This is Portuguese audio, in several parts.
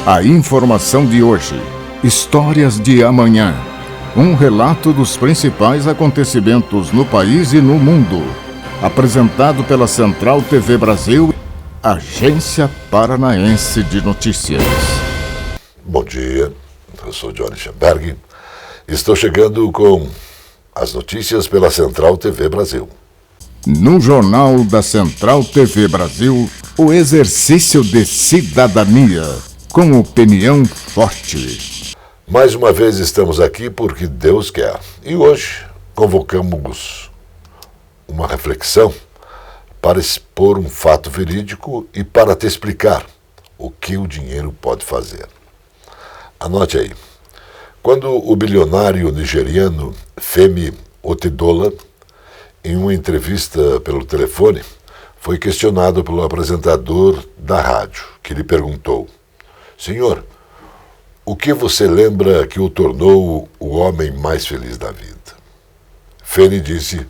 A informação de hoje, histórias de amanhã. Um relato dos principais acontecimentos no país e no mundo. Apresentado pela Central TV Brasil, Agência Paranaense de Notícias. Bom dia, eu sou Johnny Schamberg. Estou chegando com as notícias pela Central TV Brasil. No Jornal da Central TV Brasil, o exercício de cidadania, com opinião forte. Mais uma vez estamos aqui porque Deus quer. E hoje convocamos uma reflexão para expor um fato verídico e para te explicar o que o dinheiro pode fazer. Anote aí. Quando o bilionário nigeriano Femi Otedola, em uma entrevista pelo telefone, foi questionado pelo apresentador da rádio, que lhe perguntou: "Senhor, o que você lembra que o tornou o homem mais feliz da vida?" Femi disse: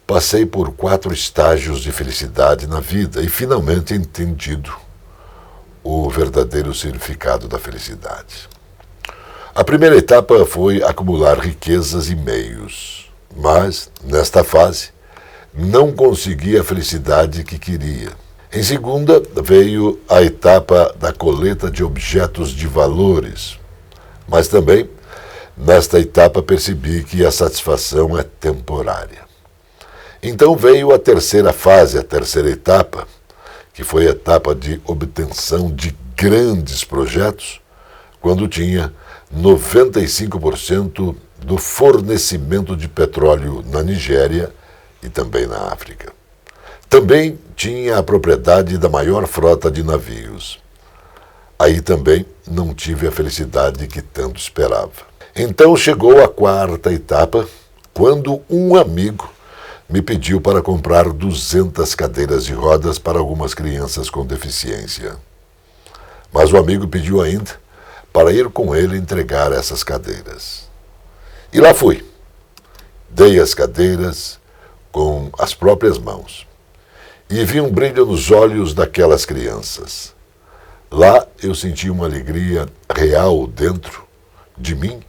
"Passei por 4 estágios de felicidade na vida e finalmente entendido o verdadeiro significado da felicidade. A primeira etapa foi acumular riquezas e meios, mas, nesta fase, não consegui a felicidade que queria. Em segunda, veio a etapa da coleta de objetos de valores, mas também, nesta etapa, percebi que a satisfação é temporária. Então veio a terceira fase, a terceira etapa, que foi a etapa de obtenção de grandes projetos, quando tinha 95% do fornecimento de petróleo na Nigéria e também na África. Também tinha a propriedade da maior frota de navios. Aí também não tive a felicidade que tanto esperava. Então chegou a quarta etapa, quando um amigo me pediu para comprar 200 cadeiras de rodas para algumas crianças com deficiência. Mas o amigo pediu ainda para ir com ele entregar essas cadeiras. E lá fui. Dei as cadeiras com as próprias mãos. E vi um brilho nos olhos daquelas crianças. Lá eu senti uma alegria real dentro de mim,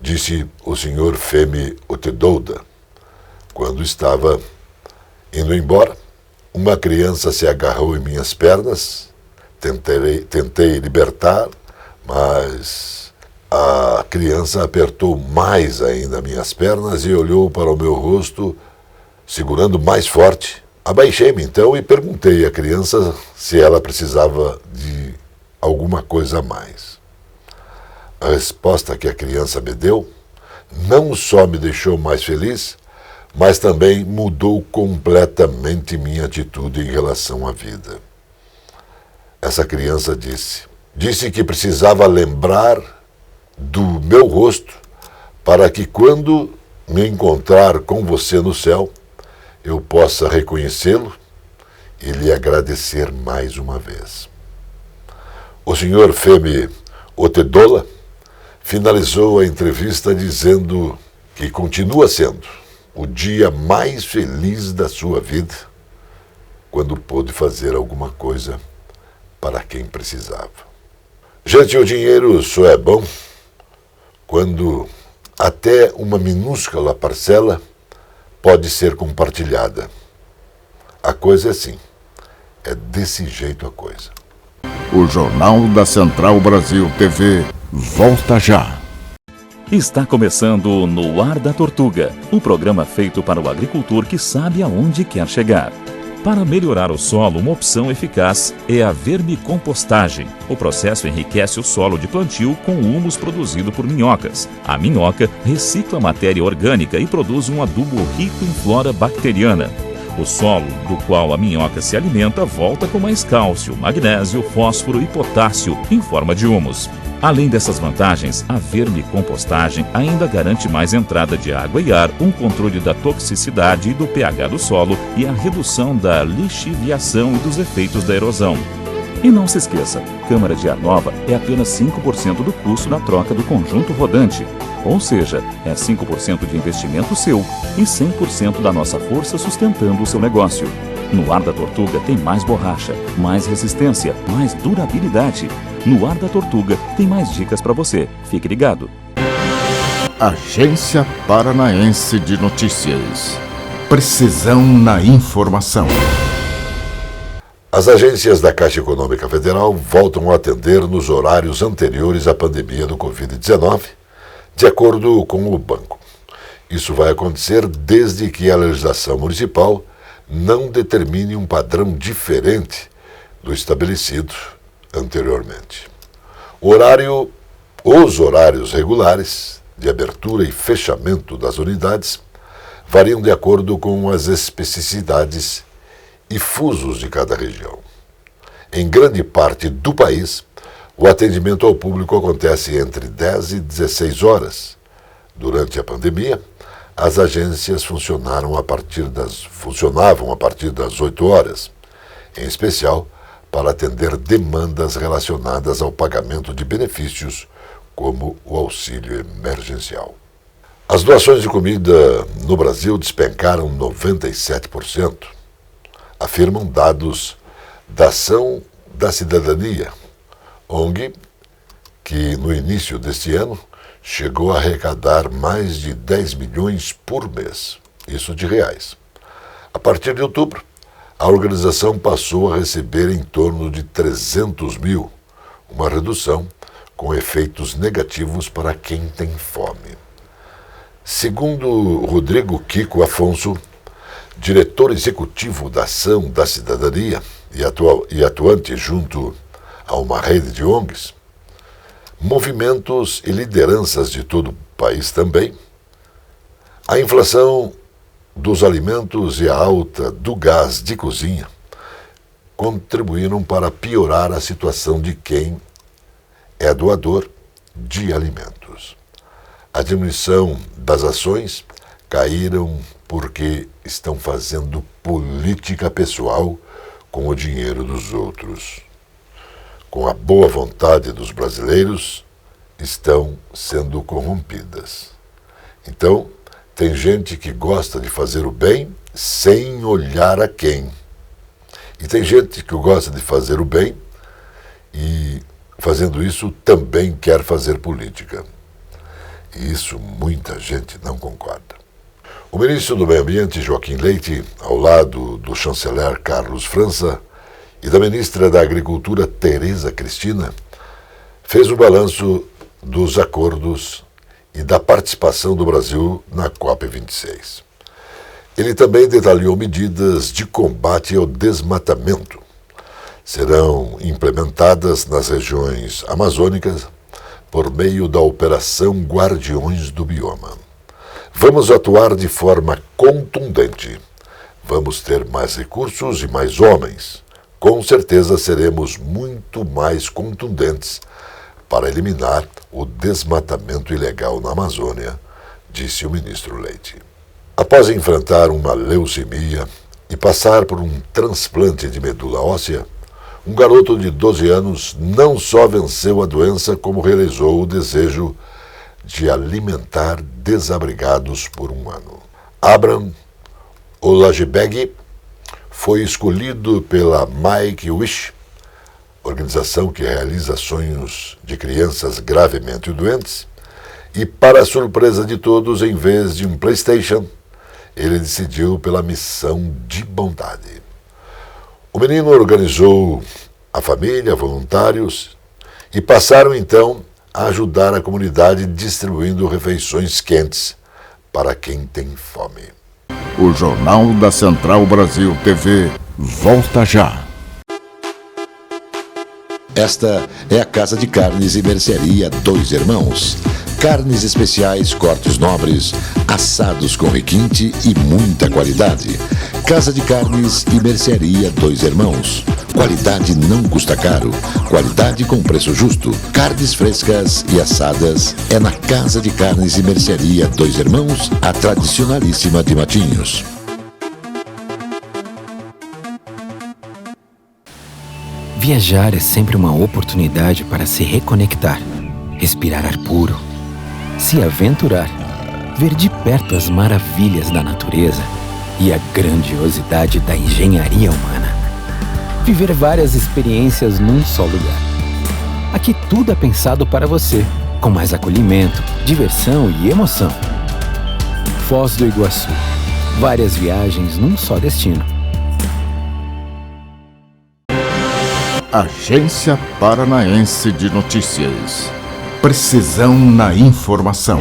disse o senhor Femi Otedola. Quando estava indo embora, uma criança se agarrou em minhas pernas, tentei libertar, mas a criança apertou mais ainda minhas pernas e olhou para o meu rosto, segurando mais forte. Abaixei-me então e perguntei à criança se ela precisava de alguma coisa a mais. A resposta que a criança me deu não só me deixou mais feliz, mas também mudou completamente minha atitude em relação à vida. Essa criança disse que precisava lembrar do meu rosto para que quando me encontrar com você no céu, eu possa reconhecê-lo e lhe agradecer mais uma vez. O senhor Femi Otedola finalizou a entrevista dizendo que continua sendo o dia mais feliz da sua vida, quando pôde fazer alguma coisa para quem precisava. Gente, o dinheiro só é bom quando até uma minúscula parcela pode ser compartilhada. A coisa é assim, é desse jeito a coisa. O Jornal da Central Brasil TV volta já. Está começando No Ar da Tortuga, um programa feito para o agricultor que sabe aonde quer chegar. Para melhorar o solo, uma opção eficaz é a vermicompostagem. O processo enriquece o solo de plantio com o humus produzido por minhocas. A minhoca recicla a matéria orgânica e produz um adubo rico em flora bacteriana. O solo, do qual a minhoca se alimenta, volta com mais cálcio, magnésio, fósforo e potássio em forma de humus. Além dessas vantagens, a vermicompostagem ainda garante mais entrada de água e ar, um controle da toxicidade e do pH do solo e a redução da lixiviação e dos efeitos da erosão. E não se esqueça, câmara de ar nova é apenas 5% do custo na troca do conjunto rodante. Ou seja, é 5% de investimento seu e 100% da nossa força sustentando o seu negócio. No Ar da Tortuga tem mais borracha, mais resistência, mais durabilidade. No Ar da Tortuga tem mais dicas para você. Fique ligado. Agência Paranaense de Notícias. Precisão na informação. As agências da Caixa Econômica Federal voltam a atender nos horários anteriores à pandemia do Covid-19, de acordo com o banco. Isso vai acontecer desde que a legislação municipal não determine um padrão diferente do estabelecido anteriormente. Os horários regulares de abertura e fechamento das unidades variam de acordo com as especificidades e fusos de cada região. Em grande parte do país, o atendimento ao público acontece entre 10 e 16 horas. Durante a pandemia, as agências funcionavam a partir das 8 horas, em especial para atender demandas relacionadas ao pagamento de benefícios, como o auxílio emergencial. As doações de comida no Brasil despencaram 97%, afirmam dados da Ação da Cidadania, ONG, que no início deste ano chegou a arrecadar mais de 10 milhões por mês, isso de reais. A partir de outubro, a organização passou a receber em torno de 300 mil, uma redução com efeitos negativos para quem tem fome. Segundo Rodrigo Kiko Afonso, diretor executivo da Ação da Cidadania e atuante junto a uma rede de ONGs, movimentos e lideranças de todo o país também, a inflação dos alimentos e a alta do gás de cozinha contribuíram para piorar a situação de quem é doador de alimentos. A diminuição das ações caíram porque estão fazendo política pessoal com o dinheiro dos outros. Com a boa vontade dos brasileiros, estão sendo corrompidas. Então, tem gente que gosta de fazer o bem sem olhar a quem. E tem gente que gosta de fazer o bem e, fazendo isso, também quer fazer política. E isso muita gente não concorda. O ministro do Meio Ambiente, Joaquim Leite, ao lado do chanceler Carlos França e da ministra da Agricultura, Tereza Cristina, fez um balanço dos acordos e da participação do Brasil na COP26. Ele também detalhou medidas de combate ao desmatamento. Serão implementadas nas regiões amazônicas por meio da Operação Guardiões do Bioma. Vamos atuar de forma contundente. Vamos ter mais recursos e mais homens. Com certeza seremos muito mais contundentes para eliminar o desmatamento ilegal na Amazônia, disse o ministro Leite. Após enfrentar uma leucemia e passar por um transplante de medula óssea, um garoto de 12 anos não só venceu a doença, como realizou o desejo de alimentar desabrigados por um ano. Abraham Olajebeg foi escolhido pela Make-A-Wish, organização que realiza sonhos de crianças gravemente doentes, e, para a surpresa de todos, em vez de um PlayStation, ele decidiu pela missão de bondade. O menino organizou a família, voluntários, e passaram então a ajudar a comunidade distribuindo refeições quentes para quem tem fome. O Jornal da Central Brasil TV volta já. Esta é a Casa de Carnes e Mercearia Dois Irmãos. Carnes especiais, cortes nobres, assados com requinte e muita qualidade. Casa de Carnes e Mercearia Dois Irmãos. Qualidade não custa caro. Qualidade com preço justo. Carnes frescas e assadas é na Casa de Carnes e Mercearia Dois Irmãos, a tradicionalíssima de Matinhos. Viajar é sempre uma oportunidade para se reconectar, respirar ar puro, se aventurar, ver de perto as maravilhas da natureza e a grandiosidade da engenharia humana. Viver várias experiências num só lugar. Aqui tudo é pensado para você, com mais acolhimento, diversão e emoção. Foz do Iguaçu. Várias viagens num só destino. Agência Paranaense de Notícias. Precisão na informação.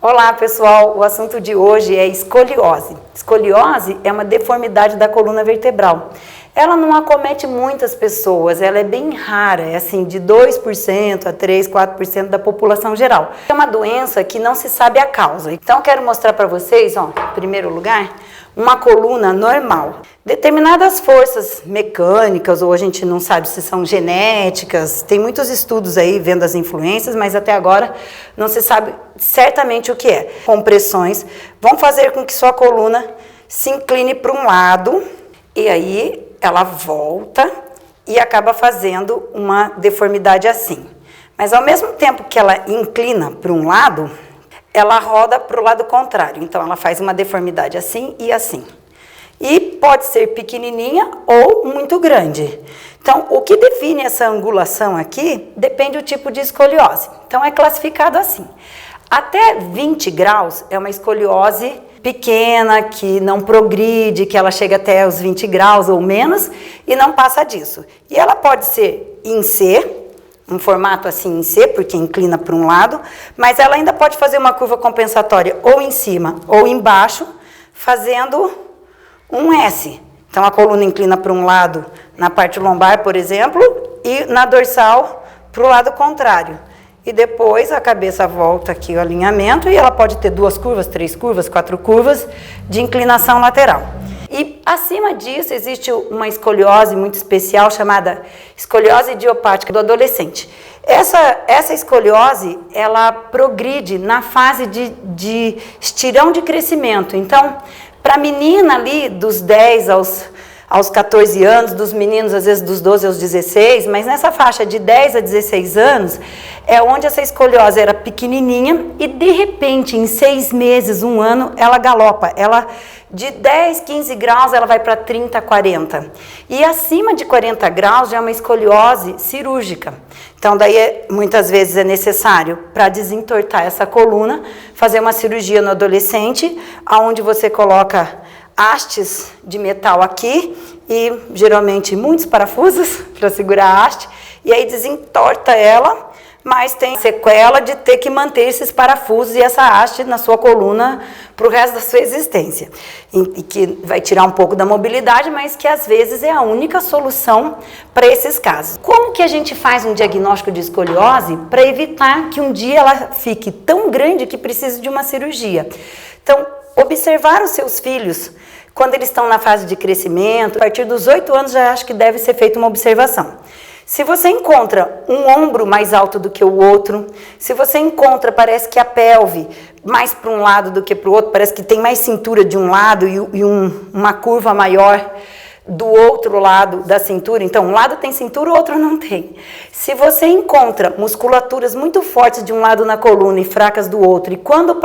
Olá pessoal, o assunto de hoje é escoliose. Escoliose é uma deformidade da coluna vertebral. Ela não acomete muitas pessoas, ela é bem rara, é assim de 2% a 3, 4% da população geral. É uma doença que não se sabe a causa. Então quero mostrar para vocês, ó, em primeiro lugar, uma coluna normal. Determinadas forças mecânicas, ou a gente não sabe se são genéticas, tem muitos estudos aí vendo as influências, mas até agora não se sabe certamente o que é. Compressões vão fazer com que sua coluna se incline para um lado e aí ela volta e acaba fazendo uma deformidade assim. Mas ao mesmo tempo que ela inclina para um lado, ela roda para o lado contrário. Então ela faz uma deformidade assim e assim. E pode ser pequenininha ou muito grande. Então o que define essa angulação aqui depende do tipo de escoliose. Então é classificado assim. Até 20 graus é uma escoliose pequena, que não progride, que ela chega até os 20 graus ou menos e não passa disso. E ela pode ser em C, um formato assim em C, porque inclina para um lado, mas ela ainda pode fazer uma curva compensatória ou em cima ou embaixo, fazendo um S. Então a coluna inclina para um lado na parte lombar, por exemplo, e na dorsal para o lado contrário. E depois a cabeça volta aqui o alinhamento e ela pode ter 2 curvas, 3 curvas, 4 curvas de inclinação lateral. E acima disso existe uma escoliose muito especial chamada escoliose idiopática do adolescente. Essa escoliose, ela progride na fase de estirão de crescimento. Então, para a menina ali dos 10 aos 14 anos, dos meninos às vezes dos 12 aos 16, mas nessa faixa de 10 a 16 anos, é onde essa escoliose era pequenininha e de repente em 6 meses, 1 ano, ela galopa. Ela de 10, 15 graus ela vai para 30, 40. E acima de 40 graus já é uma escoliose cirúrgica. Então daí muitas vezes é necessário para desentortar essa coluna, fazer uma cirurgia no adolescente, onde você coloca hastes de metal aqui e geralmente muitos parafusos para segurar a haste e aí desentorta ela, mas tem sequela de ter que manter esses parafusos e essa haste na sua coluna para o resto da sua existência e que vai tirar um pouco da mobilidade, mas que às vezes é a única solução para esses casos. Como que a gente faz um diagnóstico de escoliose para evitar que um dia ela fique tão grande que precise de uma cirurgia? Então, observar os seus filhos quando eles estão na fase de crescimento, a partir dos 8 anos já acho que deve ser feita uma observação. Se você encontra um ombro mais alto do que o outro, se você encontra, parece que a pelve mais para um lado do que para o outro, parece que tem mais cintura de um lado e uma curva maior do outro lado da cintura, então um lado tem cintura, o outro não tem. Se você encontra musculaturas muito fortes de um lado na coluna e fracas do outro, e quando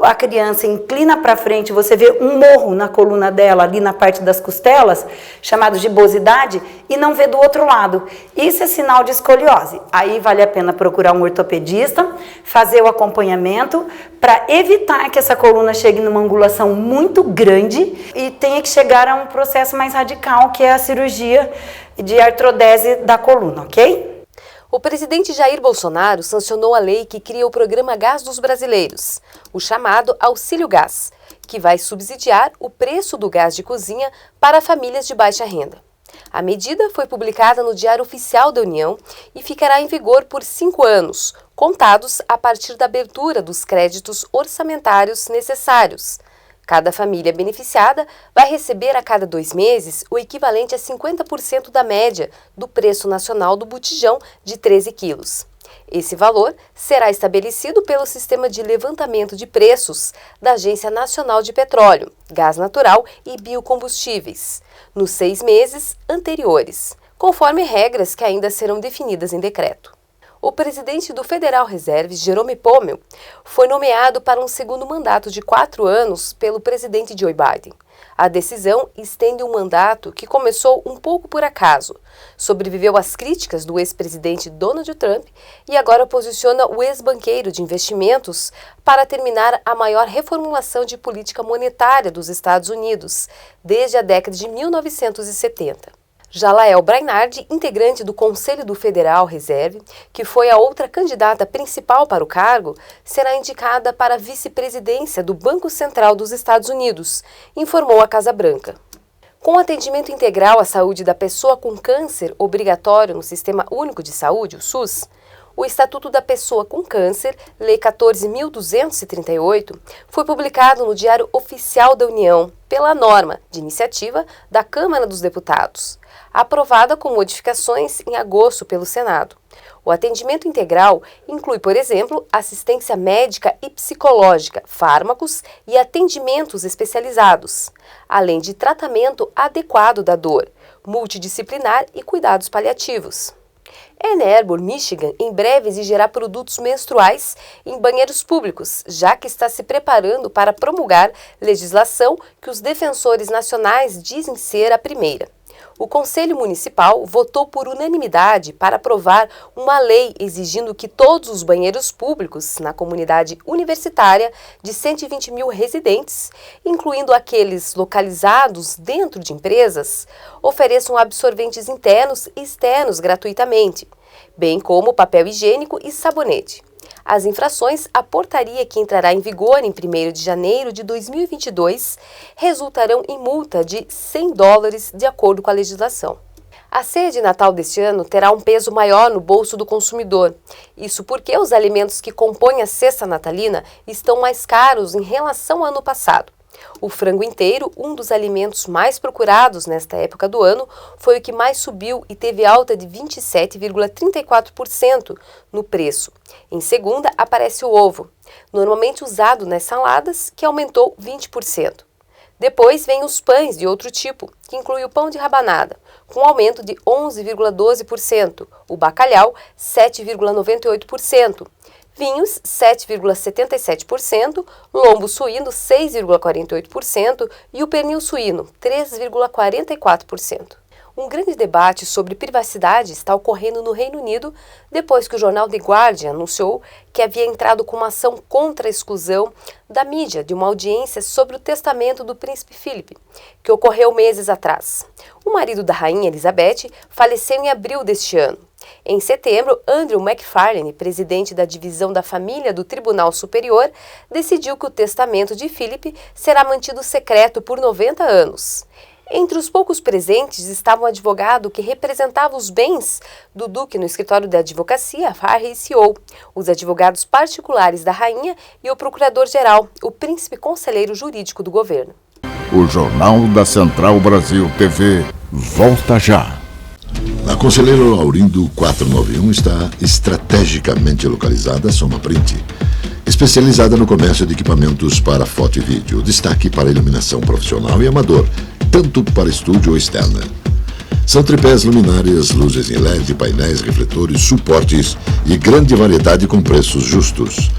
a criança inclina para frente, você vê um morro na coluna dela, ali na parte das costelas, chamado gibosidade, e não vê do outro lado. Isso é sinal de escoliose. Aí vale a pena procurar um ortopedista, fazer o acompanhamento, para evitar que essa coluna chegue numa angulação muito grande e tenha que chegar a um processo mais radical, que é a cirurgia de artrodese da coluna, ok? O presidente Jair Bolsonaro sancionou a lei que cria o programa Gás dos Brasileiros, o chamado Auxílio Gás, que vai subsidiar o preço do gás de cozinha para famílias de baixa renda. A medida foi publicada no Diário Oficial da União e ficará em vigor por 5 anos, contados a partir da abertura dos créditos orçamentários necessários. Cada família beneficiada vai receber a cada 2 meses o equivalente a 50% da média do preço nacional do botijão de 13 quilos. Esse valor será estabelecido pelo Sistema de Levantamento de Preços da Agência Nacional de Petróleo, Gás Natural e Biocombustíveis, nos 6 meses anteriores, conforme regras que ainda serão definidas em decreto. o presidente do Federal Reserve, Jerome Powell, foi nomeado para um segundo mandato de 4 anos pelo presidente Joe Biden. A decisão estende um mandato que começou um pouco por acaso, sobreviveu às críticas do ex-presidente Donald Trump e agora posiciona o ex-banqueiro de investimentos para terminar a maior reformulação de política monetária dos Estados Unidos desde a década de 1970. Já Lael Brainard, integrante do Conselho do Federal Reserve, que foi a outra candidata principal para o cargo, será indicada para a vice-presidência do Banco Central dos Estados Unidos, informou a Casa Branca. Com atendimento integral à saúde da pessoa com câncer obrigatório no Sistema Único de Saúde, o SUS, o Estatuto da Pessoa com Câncer, Lei 14.238, foi publicado no Diário Oficial da União, pela norma de iniciativa da Câmara dos Deputados, aprovada com modificações em agosto pelo Senado. O atendimento integral inclui, por exemplo, assistência médica e psicológica, fármacos e atendimentos especializados, além de tratamento adequado da dor, multidisciplinar e cuidados paliativos. Ann Arbor, Michigan, em breve exigirá produtos menstruais em banheiros públicos, já que está se preparando para promulgar legislação que os defensores nacionais dizem ser a primeira. O Conselho Municipal votou por unanimidade para aprovar uma lei exigindo que todos os banheiros públicos na comunidade universitária de 120 mil residentes, incluindo aqueles localizados dentro de empresas, ofereçam absorventes internos e externos gratuitamente, bem como papel higiênico e sabonete. As infrações à portaria que entrará em vigor em 1º de janeiro de 2022 resultarão em multa de $100 de acordo com a legislação. A ceia de Natal deste ano terá um peso maior no bolso do consumidor. Isso porque os alimentos que compõem a cesta natalina estão mais caros em relação ao ano passado. O frango inteiro, um dos alimentos mais procurados nesta época do ano, foi o que mais subiu e teve alta de 27,34% no preço. Em segunda, aparece o ovo, normalmente usado nas saladas, que aumentou 20%. Depois vem os pães de outro tipo, que inclui o pão de rabanada, com aumento de 11,12%, o bacalhau 7,98%, vinhos 7,77%, lombo suíno 6,48% e o pernil suíno 3,44%. Um grande debate sobre privacidade está ocorrendo no Reino Unido depois que o jornal The Guardian anunciou que havia entrado com uma ação contra a exclusão da mídia de uma audiência sobre o testamento do príncipe Philip, que ocorreu meses atrás. O marido da rainha Elizabeth faleceu em abril deste ano. Em setembro, Andrew McFarlane, presidente da divisão da família do Tribunal Superior, decidiu que o testamento de Philip será mantido secreto por 90 anos. Entre os poucos presentes estava um advogado que representava os bens do duque no escritório da advocacia, Harris Hole, os advogados particulares da rainha e o procurador-geral, o príncipe conselheiro jurídico do governo. O Jornal da Central Brasil TV volta já. Na Conselheiro Laurindo 491 está estrategicamente localizada a Soma Print, especializada no comércio de equipamentos para foto e vídeo, destaque para iluminação profissional e amador, tanto para estúdio ou externa. São tripés, luminárias, luzes em LED, painéis, refletores, suportes e grande variedade com preços justos.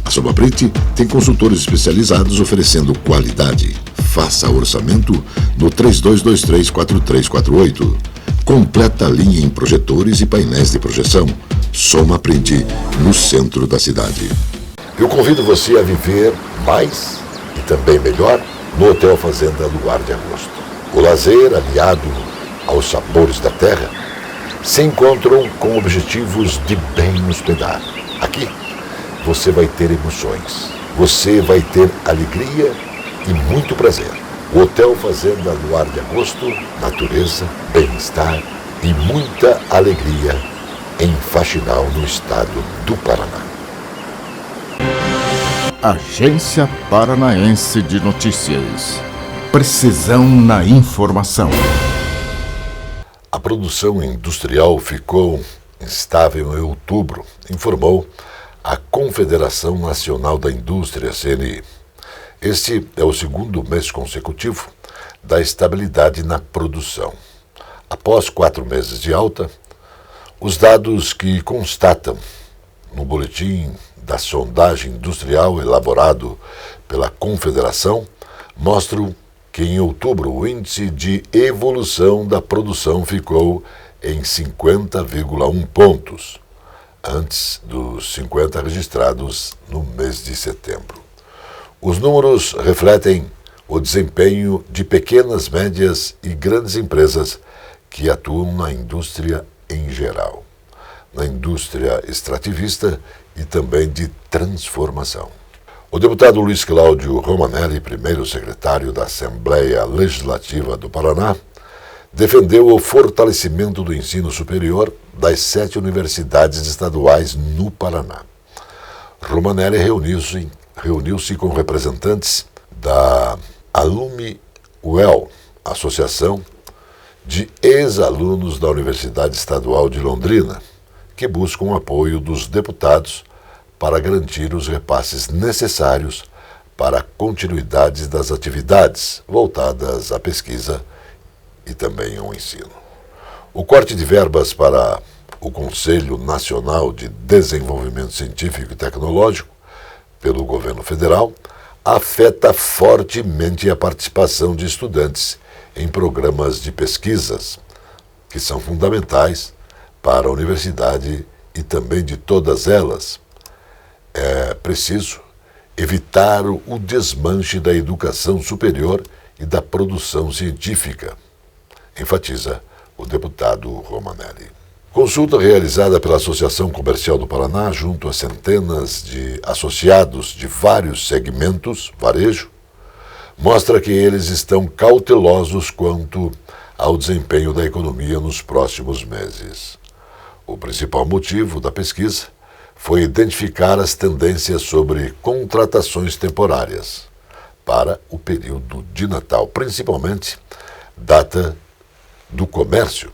A Soma Print tem consultores especializados oferecendo qualidade. Faça orçamento no 3223-4348. Completa linha em projetores e painéis de projeção. Soma Print, no centro da cidade. Eu convido você a viver mais e também melhor no Hotel Fazenda Luar de Agosto. O lazer, aliado aos sabores da terra, se encontram com objetivos de bem hospedar. Aqui você vai ter emoções, você vai ter alegria e muito prazer. O Hotel Fazenda Luar de Agosto, natureza, bem-estar e muita alegria em Faxinal, no estado do Paraná. Agência Paranaense de Notícias. Precisão na informação. A produção industrial ficou instável em outubro, informou a Confederação Nacional da Indústria, CNI. Este é o segundo mês consecutivo da estabilidade na produção. Após 4 meses de alta, Os dados que constatam no boletim da sondagem industrial elaborado pela Confederação mostram que em outubro o índice de evolução da produção ficou em 50,1 pontos, antes dos 50 registrados no mês de setembro. Os números refletem o desempenho de pequenas, médias e grandes empresas que atuam na indústria em geral, na indústria extrativista e também de transformação. O deputado Luiz Cláudio Romanelli, primeiro secretário da Assembleia Legislativa do Paraná, defendeu o fortalecimento do ensino superior das 7 universidades estaduais no Paraná. Romanelli reuniu-se com representantes da Alumi-UEL, Associação de Ex-Alunos da Universidade Estadual de Londrina, que buscam o apoio dos deputados para garantir os repasses necessários para a continuidade das atividades voltadas à pesquisa e também ao ensino. O corte de verbas para o Conselho Nacional de Desenvolvimento Científico e Tecnológico, pelo governo federal, afeta fortemente a participação de estudantes em programas de pesquisas, que são fundamentais para a universidade e também de todas elas. É preciso evitar o desmanche da educação superior e da produção científica, enfatiza o deputado Romanelli. Consulta realizada pela Associação Comercial do Paraná junto a centenas de associados de vários segmentos, varejo, mostra que eles estão cautelosos quanto ao desempenho da economia nos próximos meses. O principal motivo da pesquisa foi identificar as tendências sobre contratações temporárias para o período de Natal, principalmente data do comércio.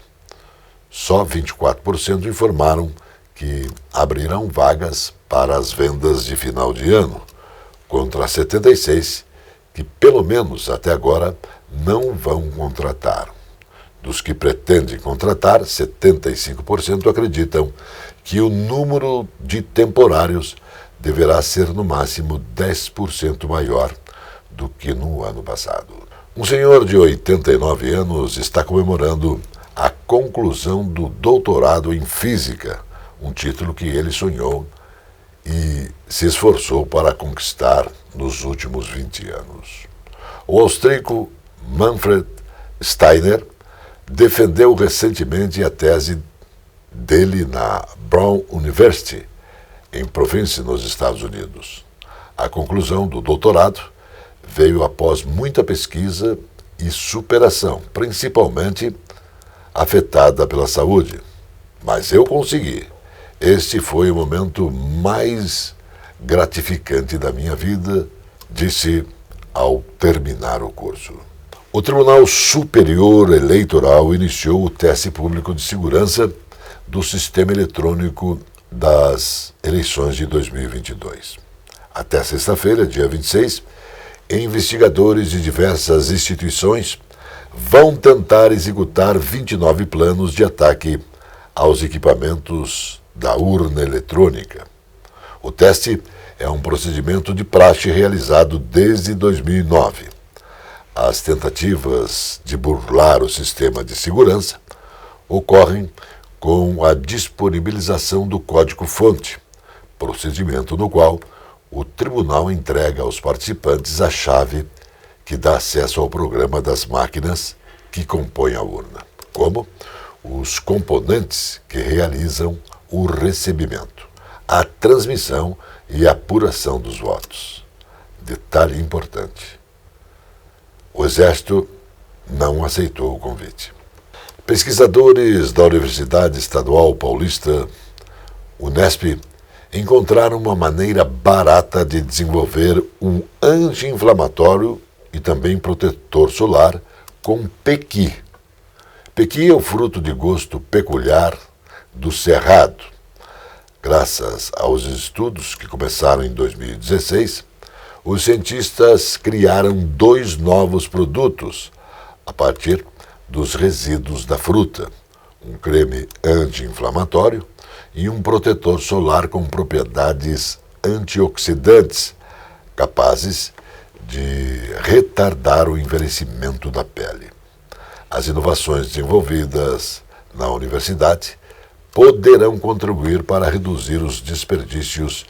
Só 24% informaram que abrirão vagas para as vendas de final de ano, contra 76% que, pelo menos até agora, não vão contratar. Dos que pretendem contratar, 75% acreditam que o número de temporários deverá ser no máximo 10% maior do que no ano passado. Um senhor de 89 anos está comemorando a conclusão do doutorado em Física, um título que ele sonhou e se esforçou para conquistar nos últimos 20 anos. O austríaco Manfred Steiner defendeu recentemente a tese dele na Brown University, em Providence, nos Estados Unidos. A conclusão do doutorado veio após muita pesquisa e superação, principalmente afetada pela saúde. Mas eu consegui. Este foi o momento mais gratificante da minha vida, disse ao terminar o curso. O Tribunal Superior Eleitoral iniciou o teste público de segurança do sistema eletrônico das eleições de 2022. Até sexta-feira, dia 26, investigadores de diversas instituições vão tentar executar 29 planos de ataque aos equipamentos da urna eletrônica. O teste é um procedimento de praxe realizado desde 2009. As tentativas de burlar o sistema de segurança ocorrem com a disponibilização do código-fonte, procedimento no qual o tribunal entrega aos participantes a chave que dá acesso ao programa das máquinas que compõem a urna, como os componentes que realizam o recebimento, a transmissão e a apuração dos votos. Detalhe importante: o Exército não aceitou o convite. Pesquisadores da Universidade Estadual Paulista, Unesp, encontraram uma maneira barata de desenvolver um anti-inflamatório e também protetor solar com pequi. Pequi é o fruto de gosto peculiar do cerrado. Graças aos estudos que começaram em 2016, os cientistas criaram 2 novos produtos a partir dos resíduos da fruta, um creme anti-inflamatório e um protetor solar com propriedades antioxidantes capazes de retardar o envelhecimento da pele. As inovações desenvolvidas na universidade poderão contribuir para reduzir os desperdícios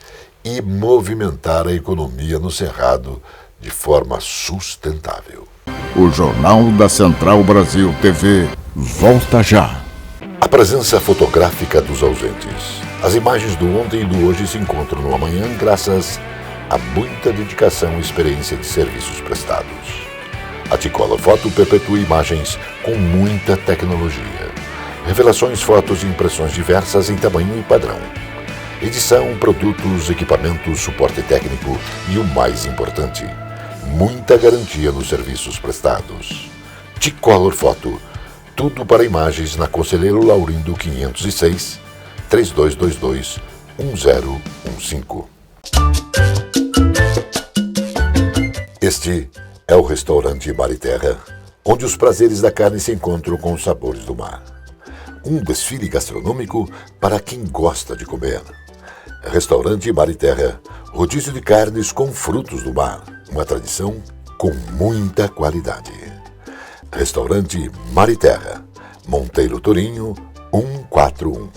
e movimentar a economia no Cerrado de forma sustentável. O Jornal da Central Brasil TV volta já. A presença fotográfica dos ausentes. As imagens do ontem e do hoje se encontram no amanhã graças a muita dedicação e experiência de serviços prestados. A T-Color Foto perpetua imagens com muita tecnologia. Revelações, fotos e impressões diversas em tamanho e padrão. Edição, produtos, equipamentos, suporte técnico e o mais importante, muita garantia nos serviços prestados. T-Color Foto, tudo para imagens na Conselheiro Laurindo 506, 3222-1015. Este é o restaurante Mar e Terra, onde os prazeres da carne se encontram com os sabores do mar. Um desfile gastronômico para quem gosta de comer. Restaurante Mar e Terra, rodízio de carnes com frutos do mar, uma tradição com muita qualidade. Restaurante Mar e Terra, Monteiro Torinho, 141.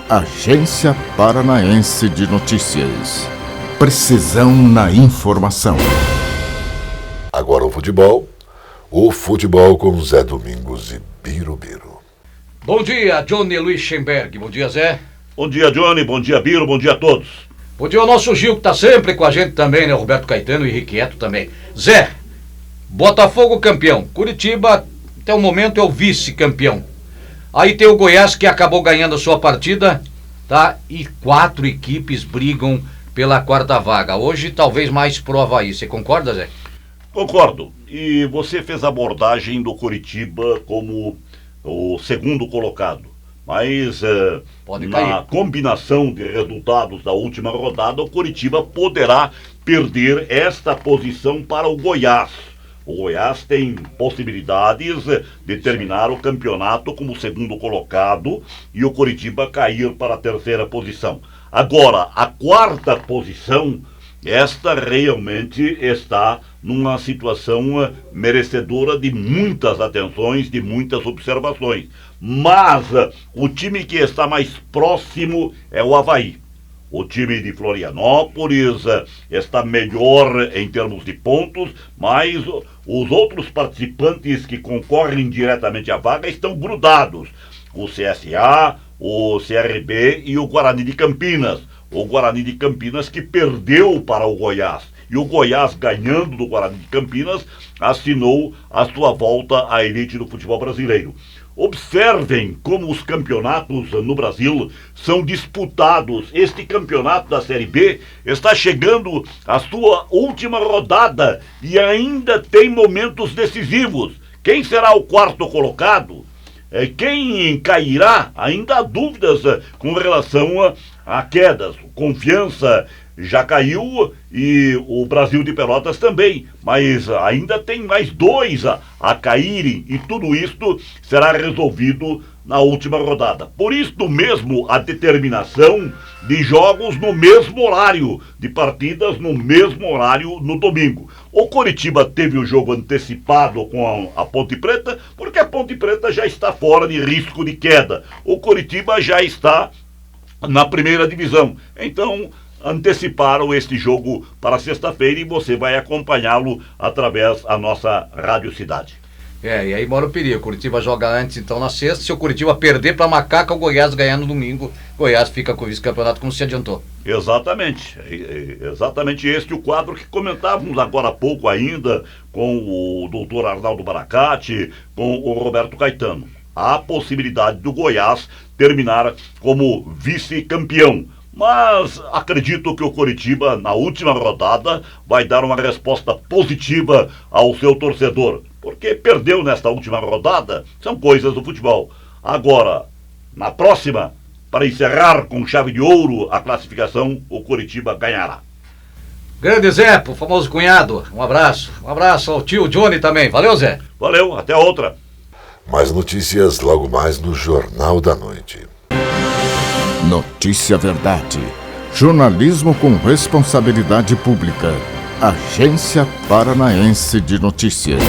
Agência Paranaense de Notícias. Precisão na informação. Agora o futebol com Zé Domingos e Birubiru. Bom dia, Johnny Luischenberg. Bom dia, Zé. Bom dia, Johnny. Bom dia, Biro. Bom dia a todos. Bom dia ao nosso Gil, que tá sempre com a gente também, né? Roberto Caetano e Henrique Eto também. Zé, Botafogo campeão. Curitiba, até o momento, é o vice-campeão. Aí tem o Goiás, que acabou ganhando a sua partida, tá? E 4 equipes brigam pela quarta vaga. Hoje, talvez mais pro Avaí. Você concorda, Zé? Concordo. E você fez a abordagem do Curitiba como o segundo colocado. Mas na combinação de resultados da última rodada, o Curitiba poderá perder esta posição para o Goiás. O Goiás tem possibilidades de terminar o campeonato como segundo colocado e o Curitiba cair para a terceira posição. Agora, a quarta posição, esta realmente está numa situação merecedora de muitas atenções, de muitas observações. Mas o time que está mais próximo é o Avaí. O time de Florianópolis está melhor em termos de pontos, mas os outros participantes que concorrem diretamente à vaga estão grudados. O CSA, o CRB e o Guarani de Campinas. O Guarani de Campinas que perdeu para o Goiás. E o Goiás, ganhando do Guarani de Campinas, assinou a sua volta à elite do futebol brasileiro. Observem como os campeonatos no Brasil são disputados. Este campeonato da Série B está chegando à sua última rodada e ainda tem momentos decisivos. Quem será o quarto colocado? Quem cairá? Ainda há dúvidas com relação a quedas. Confiança já caiu e o Brasil de Pelotas também, mas ainda tem mais 2 a caírem e tudo isto será resolvido na última rodada. Por isso mesmo a determinação de jogos no mesmo horário, de partidas no mesmo horário no domingo. O Coritiba teve o jogo antecipado com a Ponte Preta, porque a Ponte Preta já está fora de risco de queda. O Coritiba já está na primeira divisão. Então, anteciparam este jogo para sexta-feira e você vai acompanhá-lo através da nossa Rádio Cidade. E aí mora o perigo. O Curitiba joga antes, então, na sexta. Se o Curitiba perder para Macaca, o Goiás ganhar no domingo, Goiás fica com o vice-campeonato, como se adiantou. Exatamente. Exatamente este o quadro que comentávamos agora há pouco ainda com o doutor Arnaldo Baracate, com o Roberto Caetano. Há a possibilidade do Goiás terminar como vice-campeão. Mas acredito que o Coritiba, na última rodada, vai dar uma resposta positiva ao seu torcedor. Porque perdeu nesta última rodada, são coisas do futebol. Agora, na próxima, para encerrar com chave de ouro a classificação, o Coritiba ganhará. Grande Zé, pro famoso cunhado, um abraço. Um abraço ao tio Johnny também. Valeu, Zé. Valeu, até outra. Mais notícias logo mais no Jornal da Noite. Notícia Verdade. Jornalismo com responsabilidade pública. Agência Paranaense de Notícias.